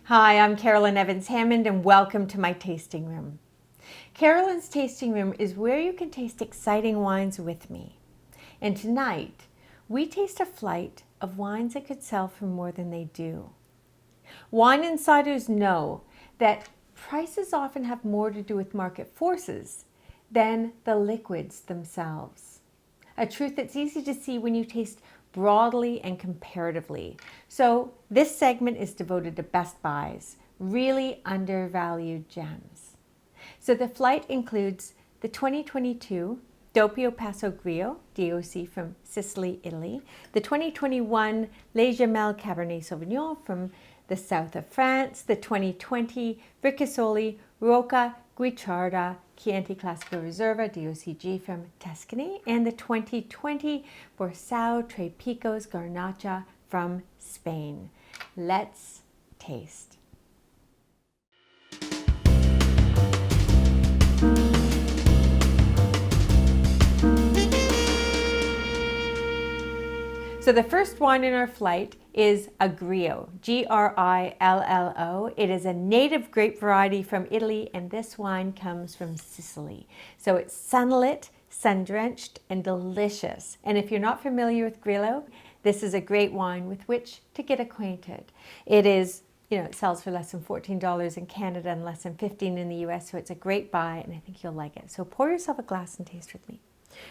Hi, I'm Carolyn Evans-Hammond and welcome to my tasting room. Carolyn's tasting room is where you can taste exciting wines with me. And tonight, we taste a flight of wines that could sell for more than they do. Wine insiders know that prices often have more to do with market forces than the liquids themselves. A truth that's easy to see when you taste broadly and comparatively. So this segment is devoted to best buys, really undervalued gems. So the flight includes the 2022 Doppio Passo Grillo, DOCG from Sicily, Italy, the 2021 Les Jamelles Cabernet Sauvignon from the south of France, the 2020 Ricasoli, Rocca, Guiccarda, Chianti Classico Riserva, DOCG from Tuscany, and the 2020 Borsao, Picos, Garnacha from Spain. Let's taste. So the first wine in our flight is a Grillo, Grillo. It is a native grape variety from Italy, and this wine comes from Sicily. So it's sunlit, sun-drenched, and delicious. And if you're not familiar with Grillo, this is a great wine with which to get acquainted. It is, it sells for less than $14 in Canada and less than $15 in the US, so it's a great buy, and I think you'll like it. So pour yourself a glass and taste with me.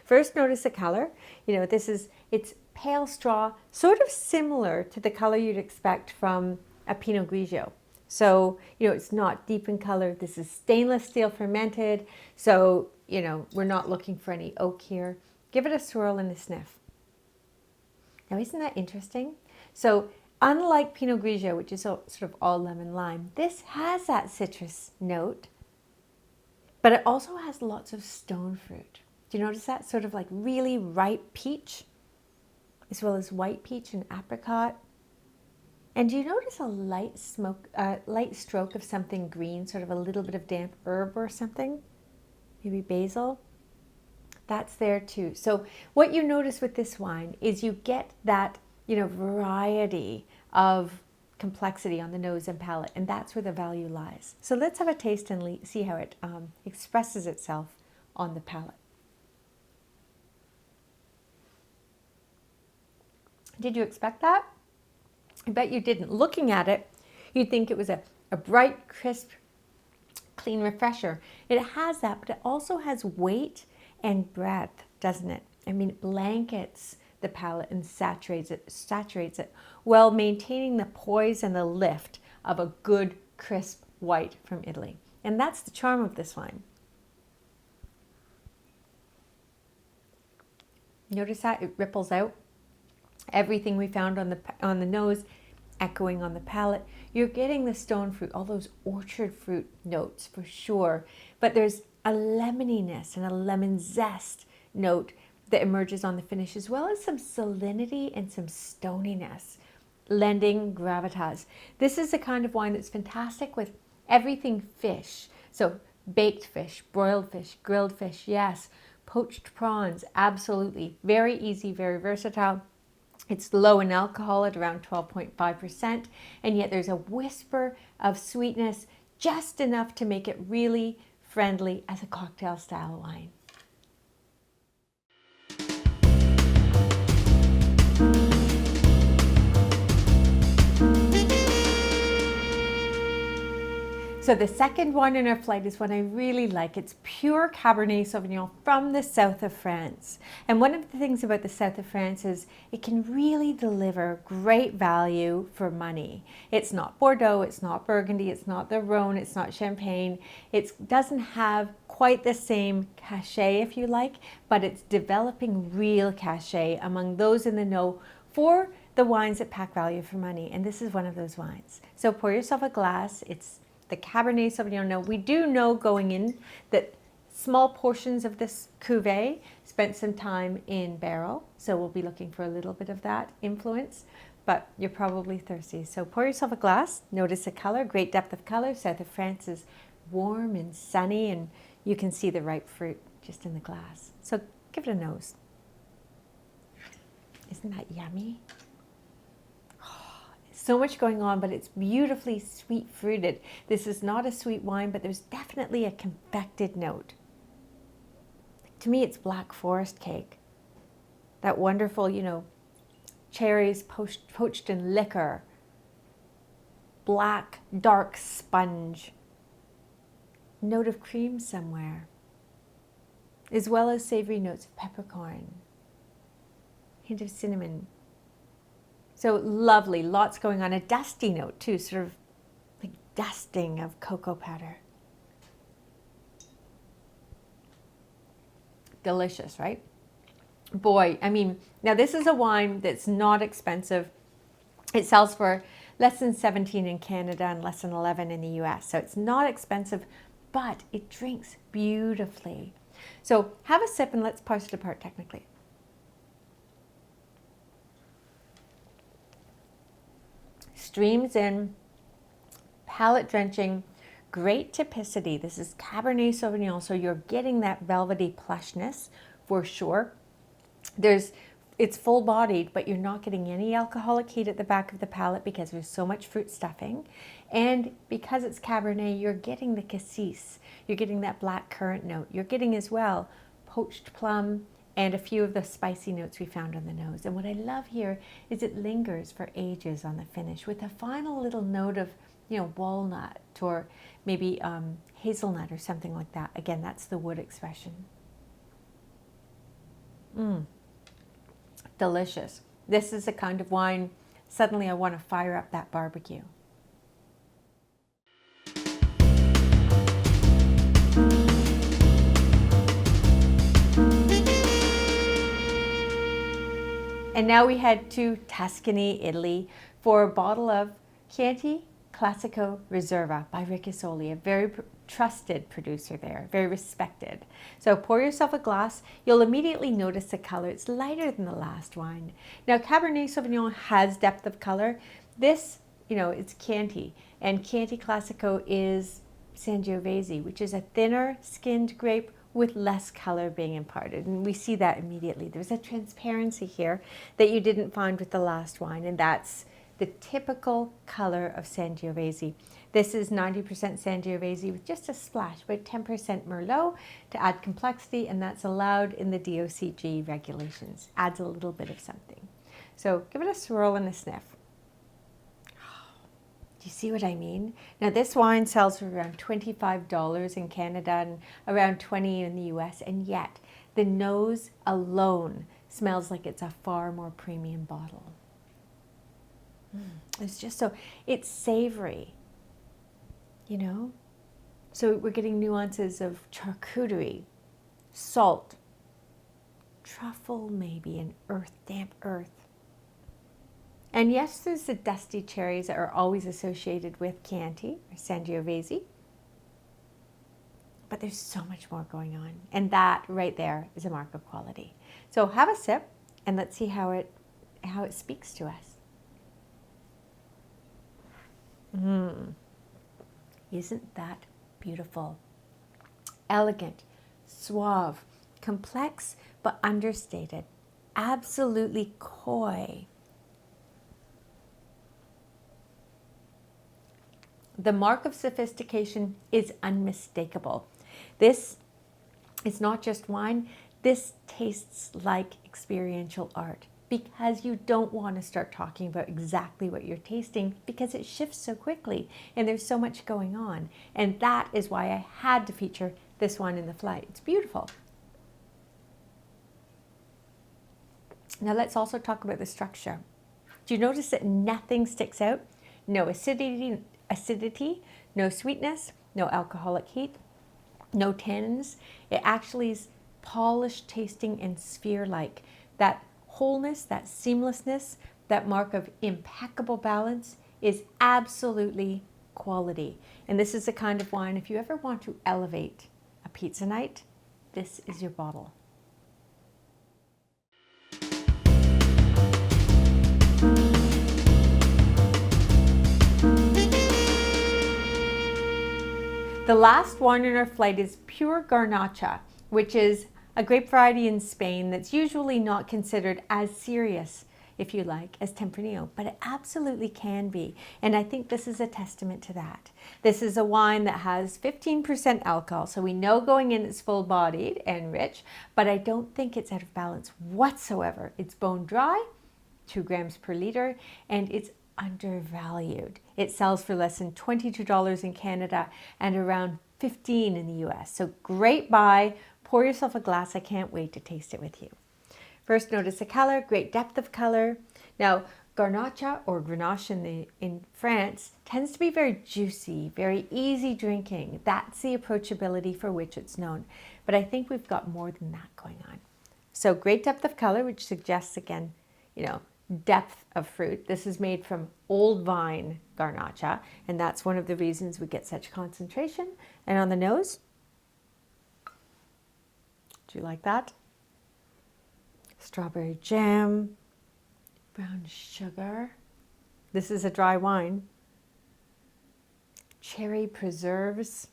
First, notice the color. It's pale straw, sort of similar to the color you'd expect from a Pinot Grigio. So, it's not deep in color. This is stainless steel fermented. So, we're not looking for any oak here. Give it a swirl and a sniff. Now, isn't that interesting? So, unlike Pinot Grigio, which is sort of all lemon lime, this has that citrus note, but it also has lots of stone fruit. Do you notice that? Sort of like really ripe peach, as well as white peach and apricot. And do you notice a light stroke of something green, sort of a little bit of damp herb or something? Maybe basil? That's there too. So what you notice with this wine is you get that, variety of complexity on the nose and palate, and that's where the value lies. So let's have a taste and see how it expresses itself on the palate. Did you expect that? I bet you didn't. Looking at it, you'd think it was a bright, crisp, clean refresher. It has that, but it also has weight and breadth, doesn't it? I mean, it blankets the palate and saturates it while maintaining the poise and the lift of a good, crisp white from Italy. And that's the charm of this wine. Notice that it ripples out. Everything we found on the nose, echoing on the palate. You're getting the stone fruit, all those orchard fruit notes for sure. But there's a lemoniness and a lemon zest note that emerges on the finish, as well as some salinity and some stoniness, lending gravitas. This is the kind of wine that's fantastic with everything fish. So baked fish, broiled fish, grilled fish, yes. Poached prawns, absolutely. Very easy, very versatile. It's low in alcohol at around 12.5%, and yet there's a whisper of sweetness, just enough to make it really friendly as a cocktail style wine. So the second one in our flight is one I really like. It's pure Cabernet Sauvignon from the south of France. And one of the things about the south of France is it can really deliver great value for money. It's not Bordeaux, it's not Burgundy, it's not the Rhone, it's not Champagne. It doesn't have quite the same cachet, if you like, but it's developing real cachet among those in the know for the wines that pack value for money. And this is one of those wines. So pour yourself a glass. It's the Cabernet Sauvignon. Now, we do know going in that small portions of this cuvee spent some time in barrel, so we'll be looking for a little bit of that influence, but you're probably thirsty. So pour yourself a glass. Notice the color, great depth of color. South of France is warm and sunny, and you can see the ripe fruit just in the glass. So give it a nose. Isn't that yummy? Oh, it's So much going on, but it's beautifully sweet fruited. This is not a sweet wine, but there's definitely a confected note. To me, it's black forest cake. That wonderful, you know, cherries poached in liquor, black, dark sponge, note of cream somewhere, as well as savory notes of peppercorn, hint of cinnamon. So lovely, lots going on. A dusty note too, sort of like dusting of cocoa powder. Delicious, right? Boy, I mean, now this is a wine that's not expensive. It sells for less than 17 in Canada and less than 11 in the US. So it's not expensive, but it drinks beautifully. So have a sip and let's parse it apart technically. Streams in, palate drenching, great typicity. This is Cabernet Sauvignon, so you're getting that velvety plushness for sure. It's full-bodied, but you're not getting any alcoholic heat at the back of the palate because there's so much fruit stuffing. And because it's Cabernet, you're getting the cassis. You're getting that black currant note. You're getting as well poached plum and a few of the spicy notes we found on the nose. And what I love here is it lingers for ages on the finish with a final little note of, you know, walnut or maybe hazelnut or something like that. Again, that's the wood expression. Delicious. This is the kind of wine, suddenly I want to fire up that barbecue. And now we head to Tuscany, Italy for a bottle of Chianti Classico Riserva by Ricasoli, a very trusted producer there, very respected. So pour yourself a glass. You'll immediately notice the color. It's lighter than the last wine. Now, Cabernet Sauvignon has depth of color. This, you know, it's Chianti, and Chianti Classico is Sangiovese, which is a thinner skinned grape with less color being imparted. And we see that immediately. There's a transparency here that you didn't find with the last wine, and that's the typical color of Sangiovese. This is 90% Sangiovese with just a splash, about 10% Merlot to add complexity, and that's allowed in the DOCG regulations. Adds a little bit of something. So give it a swirl and a sniff. Do you see what I mean? Now this wine sells for around $25 in Canada and around $20 in the US, and yet the nose alone smells like it's a far more premium bottle. It's just so, it's savory, you know? So we're getting nuances of charcuterie, salt, truffle maybe, and earth, damp earth. And yes, there's the dusty cherries that are always associated with Chianti or Sangiovese, but there's so much more going on. And that right there is a mark of quality. So have a sip and let's see how it speaks to us. Isn't that beautiful? Elegant, suave, complex, but understated. Absolutely coy. The mark of sophistication is unmistakable. This is not just wine. This tastes like experiential art, because you don't want to start talking about exactly what you're tasting because it shifts so quickly and there's so much going on. And that is why I had to feature this one in the flight. It's beautiful. Now let's also talk about the structure. Do you notice that nothing sticks out? No acidity, no sweetness, no alcoholic heat, no tannins. It actually is polished tasting and sphere-like. That wholeness, that seamlessness, that mark of impeccable balance is absolutely quality. And this is the kind of wine, if you ever want to elevate a pizza night, this is your bottle. The last wine in our flight is pure Garnacha, which is a grape variety in Spain that's usually not considered as serious if you like, as Tempranillo, but it absolutely can be. And I think this is a testament to that. This is a wine that has 15% alcohol, so we know going in it's full-bodied and rich, but I don't think it's out of balance whatsoever. It's bone dry, 2 grams per liter, and it's undervalued. It sells for less than $22 in Canada and around $15 in the US. So great buy. Pour yourself a glass. I can't wait to taste it with you. First, notice the color, great depth of color. Now, Garnacha or Grenache in France tends to be very juicy, very easy drinking. That's the approachability for which it's known. But I think we've got more than that going on. So great depth of color, which suggests, again, depth of fruit. This is made from old vine Garnacha, and that's one of the reasons we get such concentration. And on the nose, do you like that? Strawberry jam, brown sugar. This is a dry wine. Cherry preserves,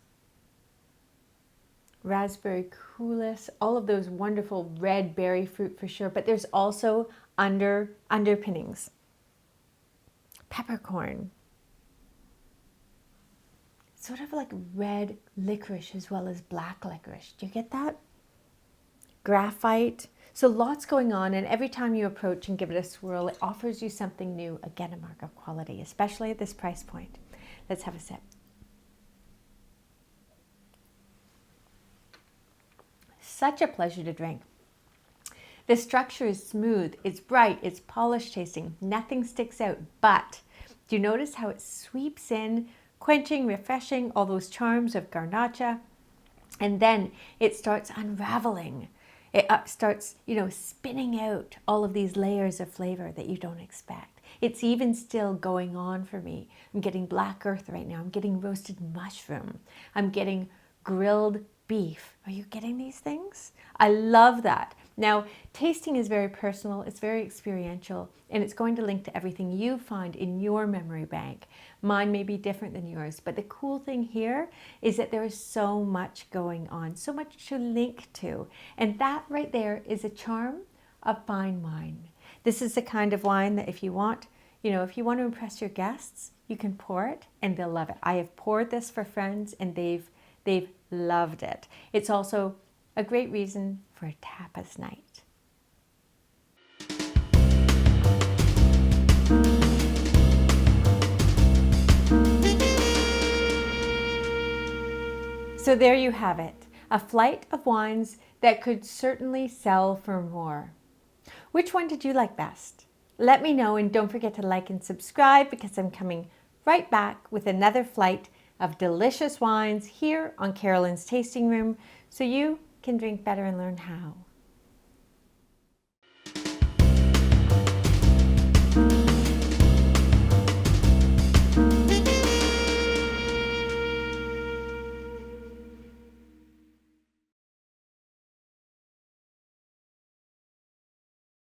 raspberry coulis, all of those wonderful red berry fruit for sure, but there's also underpinnings. Peppercorn, sort of like red licorice as well as black licorice. Do you get that? Graphite. So lots going on, and every time you approach and give it a swirl, it offers you something new, again, a mark of quality, especially at this price point. Let's have a sip. Such a pleasure to drink. The structure is smooth, it's bright, it's polished tasting, nothing sticks out, but do you notice how it sweeps in, quenching, refreshing all those charms of Garnacha, and then it starts unraveling. It starts, spinning out all of these layers of flavor that you don't expect. It's even still going on for me. I'm getting black earth right now. I'm getting roasted mushroom. I'm getting grilled beef. Are you getting these things? I love that. Now, tasting is very personal, it's very experiential, and it's going to link to everything you find in your memory bank. Mine may be different than yours, but the cool thing here is that there is so much going on, so much to link to. And that right there is a charm of fine wine. This is the kind of wine that if you want to impress your guests, you can pour it and they'll love it. I have poured this for friends and they've loved it. It's also a great reason for a tapas night. So there you have it, a flight of wines that could certainly sell for more. Which one did you like best? Let me know, and don't forget to like and subscribe because I'm coming right back with another flight of delicious wines here on Carolyn's Tasting Room so you can drink better and learn how.